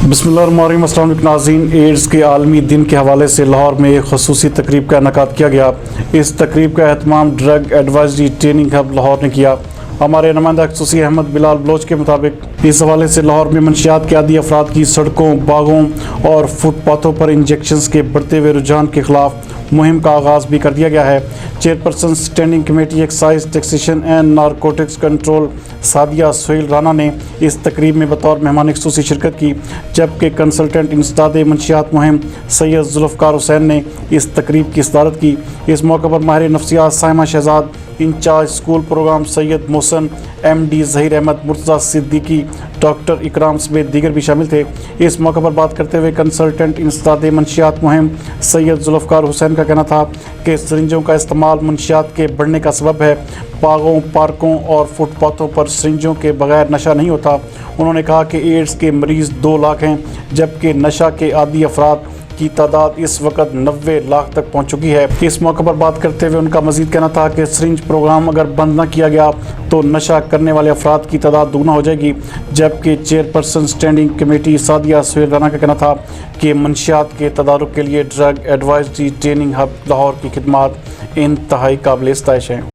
बिस्मिल्लाहिर्रहमानिर्रहीम। अस्सलाम वालेकुम नाज़रीन। एड्स के आलमी दिन के हवाले से लाहौर में एक ख़ुसूसी तकरीब का इनेकाद किया गया। इस तकरीब का एहतमाम drug advisory training hub Lahore ने किया। हमारे नुमाइंदा खसूसी अहमद बिलाल बलोच के मुताबिक इस हवाले से लाहौर में मंशियात के आदी अफराद की सड़कों, बागों और फुटपाथों पर इंजेक्शंस के बढ़ते हुए रुझान के खिलाफ मुहिम का आगाज़ भी कर दिया गया है। Chairperson standing committee excise taxation and narcotics control Sadia Sohail Rana ने इस तकरीब में बतौर मेहमान खसूसी शिरकत की, जबकि कंसल्टेंट इंसदाद मंशियात मुहिम सैयद जुल्फ़कार हुसैन ने इस तकरीब की सदारत की। इस मौके पर माहिर नफ्सियात Saima Shahzad, incharge school program Syed Mohsin, MD Zaheer Ahmed, Murtaza Siddiqui, doctor Ikram समेत दीगर भी शामिल थे। इस मौके पर बात करते हुए कंसल्टेंट इंसदाद मंशियात मुहिम सैयद जुल्फ़कार हुसैन का कहना था कि सिरिंजों का इस्तेमाल मंशियात के बढ़ने का सबब है। बागों, पार्कों और फुटपाथों पर सिरिंजों के बगैर नशा नहीं होता। उन्होंने कहा कि एड्स के मरीज़ 2 लाख हैं, जबकि नशा के आदी अफराद की तादाद इस वक्त 90 लाख तक पहुंच चुकी है। इस मौके पर बात करते हुए उनका मजीद कहना था कि सिरिंज प्रोग्राम अगर बंद न किया गया तो नशा करने वाले अफराद की तादाद दुगना हो जाएगी। जबकि chairperson standing committee Sadia Sohail Rana का कहना था कि मंशियात के तदारुक के लिए drug advisory training hub Lahore की खिदमात इंतहाई काबिल इस्ताइश हैं।